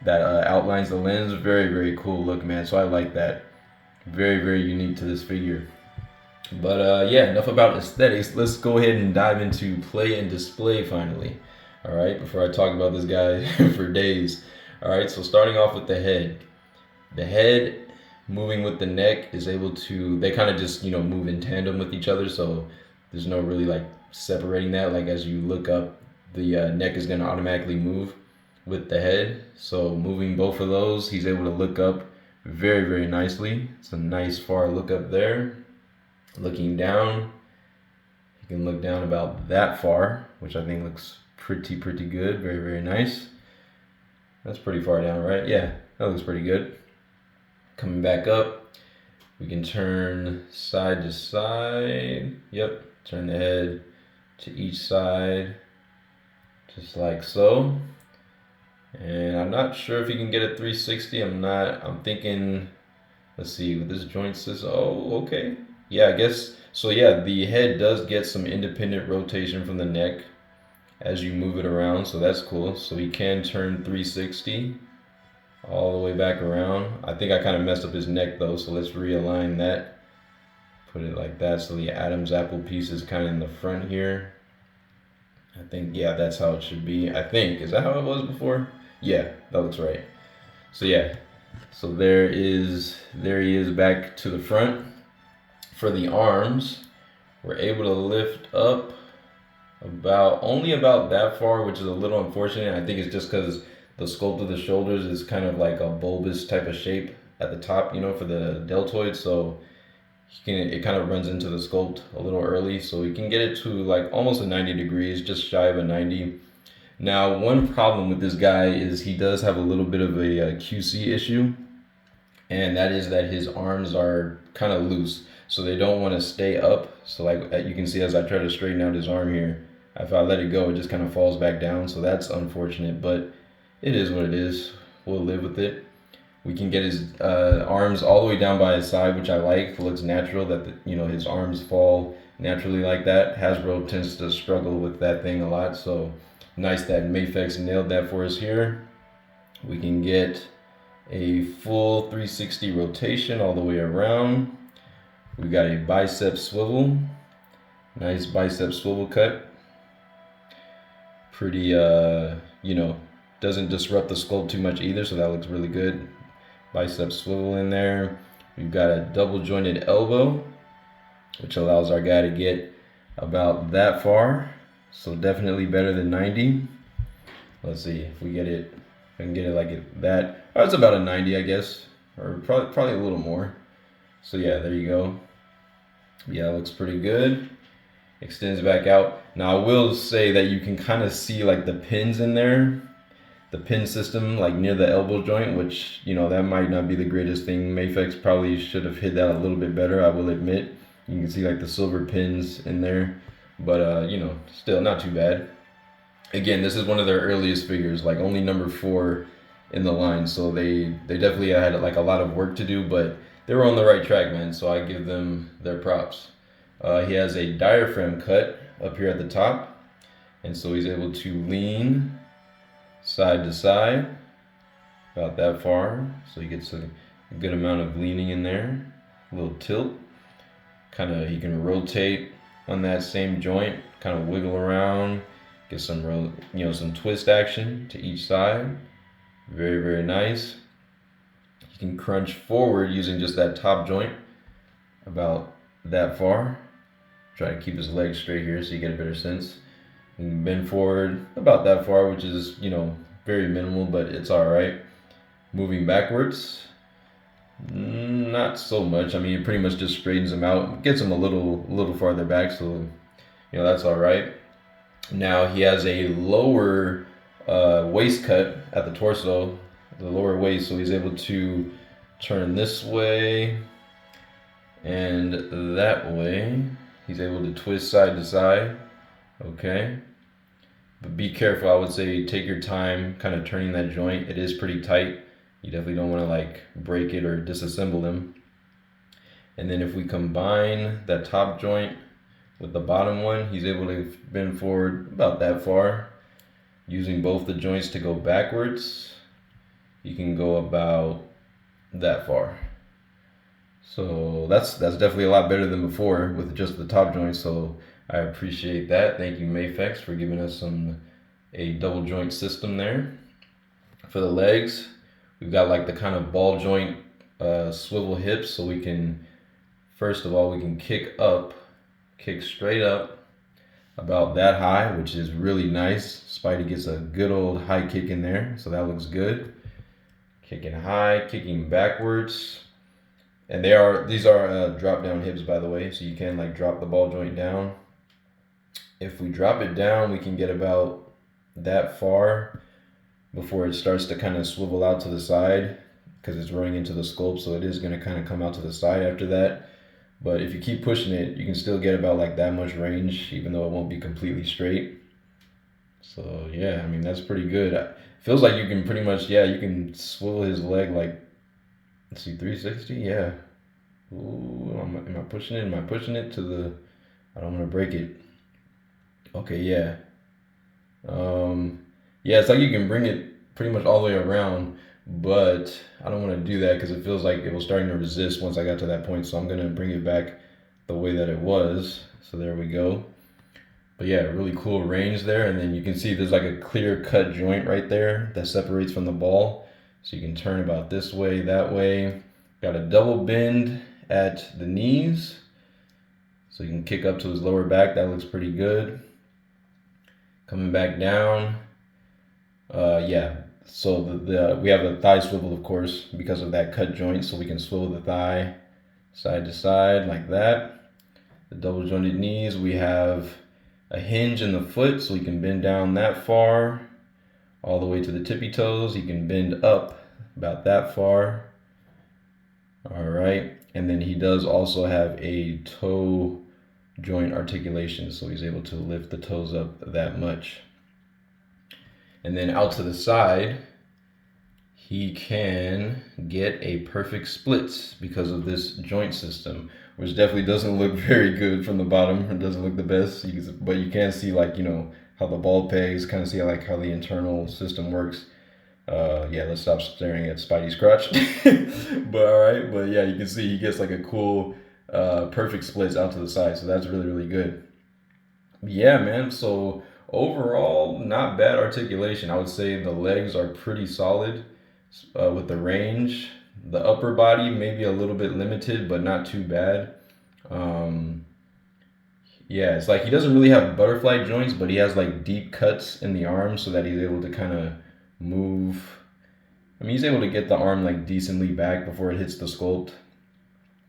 that outlines the lens. Very, very cool look, man. So I like that. Very, very unique to this figure. But yeah, enough about aesthetics. Let's go ahead and dive into play and display finally. All right, before I talk about this guy for days. All right, so starting off with the head. The head moving with the neck is able to, they kind of just, you know, move in tandem with each other. So there's no really like separating that. Like as you look up, the neck is going to automatically move with the head. So moving both of those, he's able to look up very, very nicely. It's a nice far look up there. Looking down, you can look down about that far, which I think looks pretty good. Very, very nice. That's pretty far down, right? Yeah, that looks pretty good. Coming back up, we can turn side to side. Yep, turn the head to each side, just like so. And I'm not sure if you can get a 360. I'm thinking, let's see, with this joint system. Oh, okay. Yeah, I guess, so yeah, the head does get some independent rotation from the neck as you move it around, so that's cool. So he can turn 360 all the way back around. I think I kind of messed up his neck though, so let's realign that. Put it like that, so the Adam's apple piece is kind of in the front here. I think, yeah, that's how it should be. I think, is that how it was before? Yeah, that looks right. So yeah, so there he is back to the front. For the arms, we're able to lift up only about that far, which is a little unfortunate. I think it's just because the sculpt of the shoulders is kind of like a bulbous type of shape at the top, you know, for the deltoid. So it kind of runs into the sculpt a little early. So we can get it to like almost a 90 degrees, just shy of a 90. Now, one problem with this guy is he does have a little bit of a QC issue, and that is that his arms are kind of loose, so they don't want to stay up. So like you can see as I try to straighten out his arm here, if I let it go, it just kind of falls back down. So that's unfortunate, but it is what it is. We'll live with it. We can get his arms all the way down by his side, which I like. It looks natural that his arms fall naturally like that. Hasbro tends to struggle with that thing a lot, so nice that Mafex nailed that for us here. We can get a full 360 rotation all the way around. We've got a bicep swivel. Nice bicep swivel cut. Pretty, doesn't disrupt the sculpt too much either, so that looks really good. Bicep swivel in there. We've got a double jointed elbow, which allows our guy to get about that far. So definitely better than 90. Let's see if we get it. If I can get it like that. Oh, it's about a 90, I guess, or probably a little more. So yeah, there you go. Yeah, it looks pretty good. Extends back out. Now I will say that you can kind of see like the pins in there, the pin system like near the elbow joint, which that might not be the greatest thing. Mafex probably should have hid that a little bit better, I will admit. You can see like the silver pins in there, but still not too bad. Again, this is one of their earliest figures, like only number 4 in the line, so they definitely had like a lot of work to do, but they were on the right track, man, so I give them their props. He has a diaphragm cut up here at the top, and so he's able to lean side to side about that far, so he gets a good amount of leaning in there, a little tilt. He can rotate on that same joint, kind of wiggle around, get some some twist action to each side. Very, very nice. You can crunch forward using just that top joint about that far. Try to keep his legs straight here so you get a better sense. You can bend forward about that far, which is very minimal, but it's all right. Moving backwards, not so much. I mean, it pretty much just straightens him out, gets him a little farther back, so that's all right. Now he has a lower waist cut at the torso, the lower waist, so he's able to turn this way and that way. He's able to twist side to side. Okay, but be careful. I would say take your time kind of turning that joint. It is pretty tight. You definitely don't want to like break it or disassemble them. And then if we combine that top joint with the bottom one, he's able to bend forward about that far. Using both the joints to go backwards, you can go about that far. So that's definitely a lot better than before with just the top joint. So I appreciate that. Thank you, Mafex, for giving us a double joint system there. For the legs, we've got like the kind of ball joint swivel hips, so we can, first of all, we can kick straight up about that high, which is really nice. Spidey gets a good old high kick in there, so that looks good. Kicking high, kicking backwards. And these are drop down hips, by the way, so you can like drop the ball joint down. If we drop it down, we can get about that far before it starts to kind of swivel out to the side, because it's running into the sculpt, so it is going to kind of come out to the side after that. But if you keep pushing it, you can still get about like that much range, even though it won't be completely straight. So yeah, I mean, that's pretty good. It feels like you can pretty much, you can swivel his leg like, let's see, 360, yeah. Ooh, am I pushing it? Am I pushing it to the, I don't want to break it. Okay, yeah. Yeah, it's like you can bring it pretty much all the way around, but I don't want to do that because it feels like it was starting to resist once I got to that point. So I'm going to bring it back the way that it was. So there we go. But yeah, really cool range there. And then you can see there's like a clear cut joint right there that separates from the ball. So you can turn about this way, that way. Got a double bend at the knees. So you can kick up to his lower back. That looks pretty good. Coming back down. Yeah, so we have a thigh swivel, of course, because of that cut joint, so we can swivel the thigh side to side like that. The double jointed knees, we have a hinge in the foot, so we can bend down that far all the way to the tippy toes. He can bend up about that far. All right. And then he does also have a toe joint articulation, so he's able to lift the toes up that much. And then out to the side, he can get a perfect splits because of this joint system, which definitely doesn't look very good from the bottom. It doesn't look the best, but you can see, like, you know, how the ball pegs, kind of see like how the internal system works. Yeah, let's stop staring at Spidey's crotch. But all right, but yeah, you can see he gets like a cool perfect splits out to the side, so that's really, really good. Yeah, man, so overall, not bad articulation. I would say the legs are pretty solid with the range. The upper body maybe a little bit limited, but not too bad. Um, yeah, it's like he doesn't really have butterfly joints, but he has like deep cuts in the arm so that he's able to kind of move. I mean, he's able to get the arm like decently back before it hits the sculpt.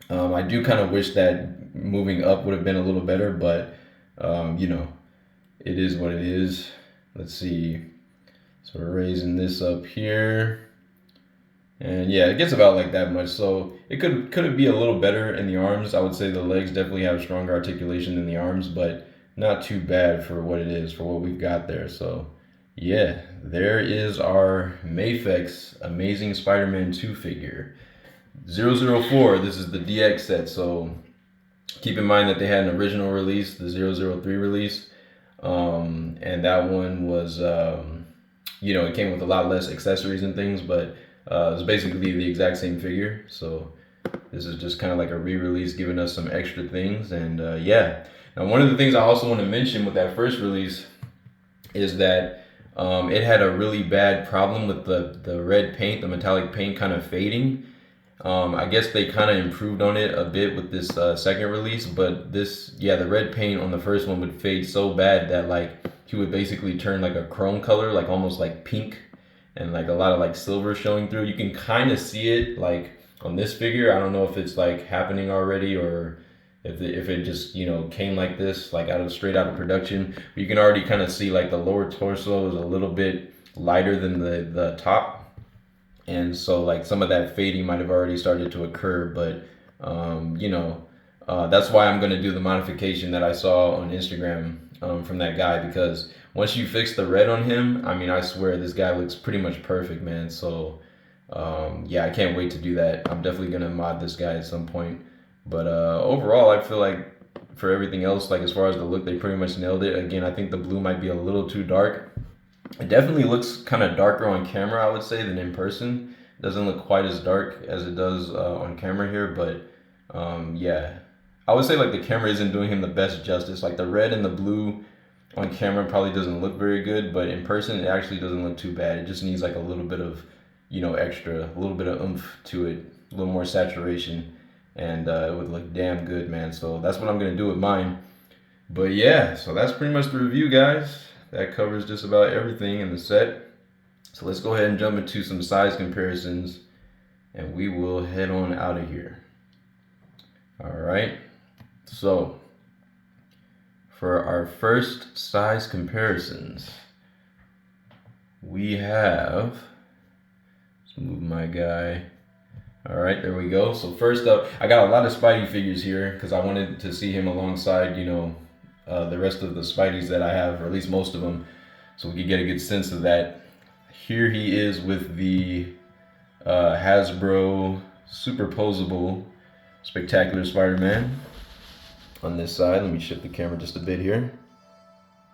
I do kind of wish that moving up would have been a little better, but you know, it is what it is. Let's see. So we're raising this up here. And yeah, it gets about like that much. So could it be a little better in the arms? I would say the legs definitely have stronger articulation than the arms, but not too bad for what it is, for what we've got there. So yeah, there is our Mafex Amazing Spider-Man 2 figure. 004, this is the DX set. So keep in mind that they had an original release, the 003 release. And that one was, you know, it came with a lot less accessories and things, but it was basically the exact same figure. So this is just kind of like a re-release, giving us some extra things. And yeah, now one of the things I also want to mention with that first release is that it had a really bad problem with the red paint, the metallic paint kind of fading. I guess they kind of improved on it a bit with this second release, but this, yeah, the red paint on the first one would fade so bad that like he would basically turn like a chrome color, like almost like pink, and like a lot of like silver showing through. You can kind of see it like on this figure. I don't know if it's like happening already or if it just, you know, came like this, like straight out of production. But you can already kind of see like the lower torso is a little bit lighter than the top. And so like some of that fading might have already started to occur, but you know, that's why I'm going to do the modification that I saw on Instagram from that guy, because once you fix the red on him, I mean, I swear this guy looks pretty much perfect, man. So yeah, I can't wait to do that. I'm definitely going to mod this guy at some point. But overall, I feel like for everything else, like as far as the look, they pretty much nailed it. Again, I think the blue might be a little too dark. It definitely looks kind of darker on camera, I would say, than in person. It doesn't look quite as dark as it does on camera here, but yeah. I would say like the camera isn't doing him the best justice. Like the red and the blue on camera probably doesn't look very good, but in person it actually doesn't look too bad. It just needs like a little bit of, you know, extra, a little bit of oomph to it, a little more saturation, and it would look damn good, man. So that's what I'm gonna do with mine. But yeah, so that's pretty much the review, guys. That covers just about everything in the set. So let's go ahead and jump into some size comparisons, and we will head on out of here. All right. So for our first size comparisons, we have, let's move my guy. All right, there we go. So first up, I got a lot of Spidey figures here because I wanted to see him alongside, you know, the rest of the Spideys that I have, or at least most of them, so we could get a good sense of that. Here he is with the Hasbro superposable Spectacular Spider-Man on this side. Let me shift the camera just a bit here.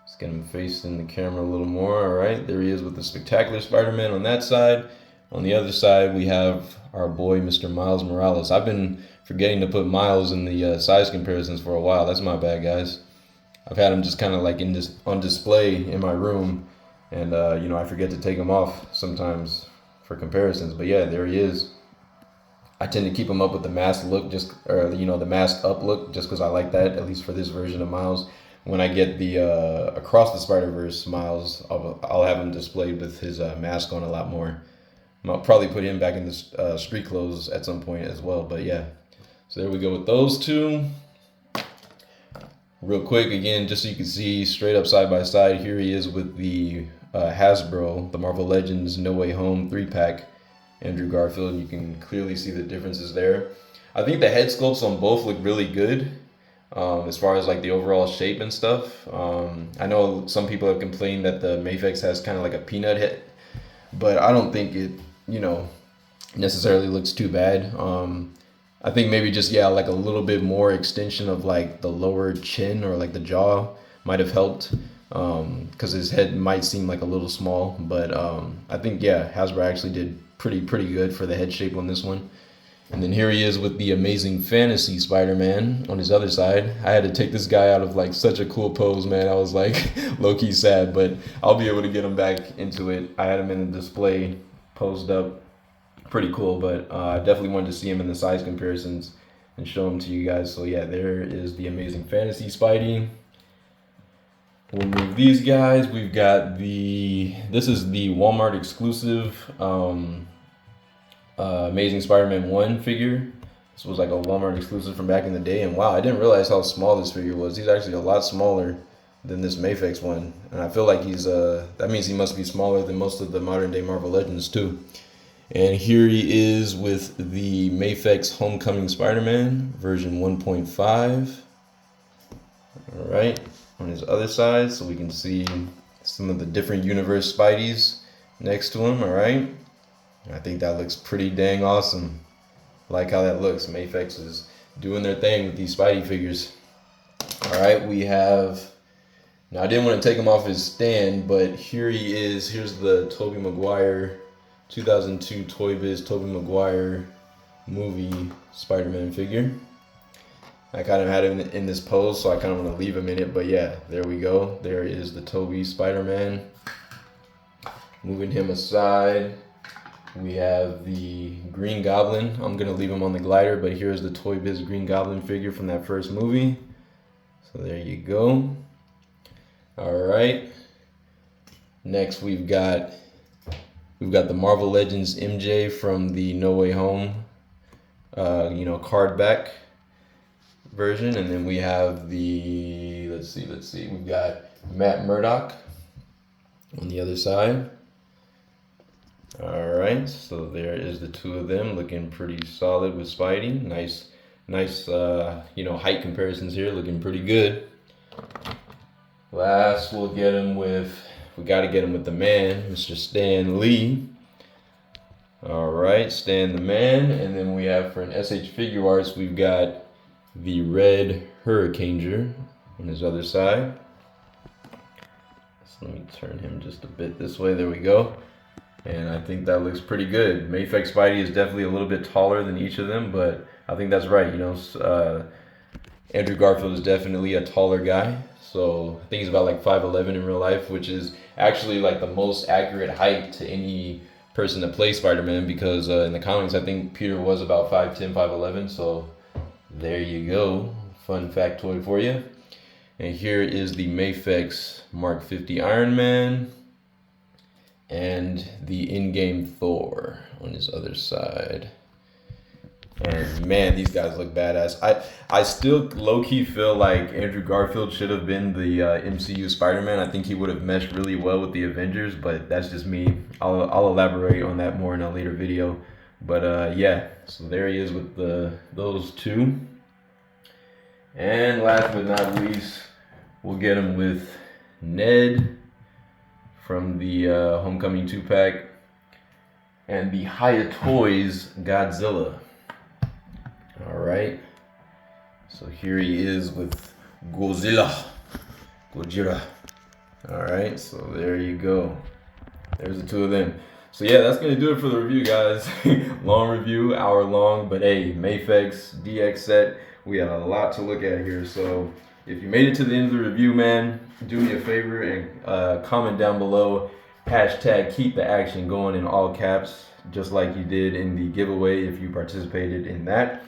Let's get him facing the camera a little more. All right, there he is with the Spectacular Spider-Man on that side. On the other side, we have our boy, Mr. Miles Morales. I've been forgetting to put Miles in the size comparisons for a while. That's my bad, guys. I've had him just kind of like on display in my room, and you know, I forget to take him off sometimes for comparisons. But yeah, there he is. I tend to keep him up with the mask look, or you know, the mask up look, just because I like that, at least for this version of Miles. When I get the Across the Spider-Verse Miles, I'll have him displayed with his mask on a lot more. I'll probably put him back in the street clothes at some point as well. But yeah, so there we go with those two. Real quick, again, just so you can see straight up side by side, here he is with the Hasbro, the Marvel Legends No Way Home 3-pack, Andrew Garfield. You can clearly see the differences there. I think the head sculpts on both look really good, as far as like the overall shape and stuff. I know some people have complained that the Mafex has kind of like a peanut head, but I don't think it, necessarily looks too bad. I think maybe just, yeah, like a little bit more extension of like the lower chin or like the jaw might have helped, because his head might seem like a little small. But I think, yeah, Hasbro actually did pretty good for the head shape on this one. And then here he is with the Amazing Fantasy Spider-Man on his other side. I had to take this guy out of like such a cool pose, man. I was like low-key sad, but I'll be able to get him back into it. I had him in the display, posed up. Pretty cool, but I definitely wanted to see him in the size comparisons and show him to you guys. So yeah, there is the Amazing Fantasy Spidey. We'll move these guys. We've got this is the Walmart exclusive Amazing Spider-Man 1 figure. This was like a Walmart exclusive from back in the day, and wow, I didn't realize how small this figure was. He's actually a lot smaller than this Mafex one, and I feel like that means he must be smaller than most of the modern day Marvel Legends too. And here he is with the Mafex Homecoming Spider-Man version 1.5. All right, on his other side, so we can see some of the different universe Spideys next to him. All right, I think that looks pretty dang awesome. Like how that looks. Mafex is doing their thing with these Spidey figures. All right, we have. Now I didn't want to take him off his stand, but here he is. Here's the Tobey Maguire 2002 Toy Biz Tobey Maguire movie Spider-Man figure. I kind of had him in this pose, so I kind of want to leave him in it, but yeah, there we go. There is the Tobey Spider-Man. Moving him aside, we have the Green Goblin. I'm going to leave him on the glider, but here's the Toy Biz Green Goblin figure from that first movie. So there you go. All right. Next, we've got the Marvel Legends MJ from the No Way Home, card back version, and then we have the let's see, we've got Matt Murdock on the other side. All right, so there is the two of them looking pretty solid with Spidey. Nice, height comparisons here, looking pretty good. Last, we got to get him with the man, Mr. Stan Lee. All right, Stan the Man. And then we have, for an SH Figure Arts, we've got the Red Hurricaneger on his other side. So let me turn him just a bit this way. There we go. And I think that looks pretty good. Mafex Spidey is definitely a little bit taller than each of them, but I think that's right. Andrew Garfield is definitely a taller guy. So I think he's about like 5'11" in real life, which is actually like the most accurate height to any person that plays Spider-Man, because in the comics I think Peter was about 5'10", 5'11". So there you go. Fun factoid for you. And here is the Mafex Mark 50 Iron Man and the in-game Thor on his other side. And man, these guys look badass. I still low-key feel like Andrew Garfield should have been the MCU Spider-Man. I think he would have meshed really well with the Avengers, but that's just me. I'll elaborate on that more in a later video. But yeah, so there he is with those two. And last but not least, we'll get him with Ned from the Homecoming 2-pack and the Hiya Toys Godzilla. All right, so here he is with Gojira. All right, so there you go. There's the two of them. So yeah, that's gonna do it for the review, guys. Long review, hour long, but hey, Mafex DX set. We have a lot to look at here. So if you made it to the end of the review, man, do me a favor and comment down below. Hashtag keep the action going in all caps, just like you did in the giveaway if you participated in that.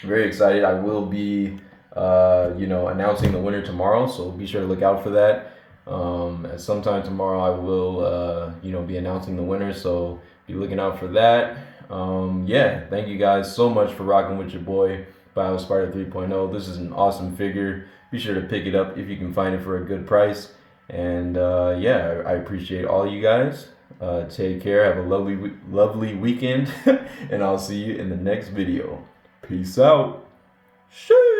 Very excited. I will be, announcing the winner tomorrow, so be sure to look out for that. At sometime tomorrow, I will, be announcing the winner, so be looking out for that. Yeah, thank you guys so much for rocking with your boy, BioSpider 3.0. This is an awesome figure. Be sure to pick it up if you can find it for a good price. And yeah, I appreciate all you guys. Take care. Have a lovely weekend. And I'll see you in the next video. Peace out. Sheesh.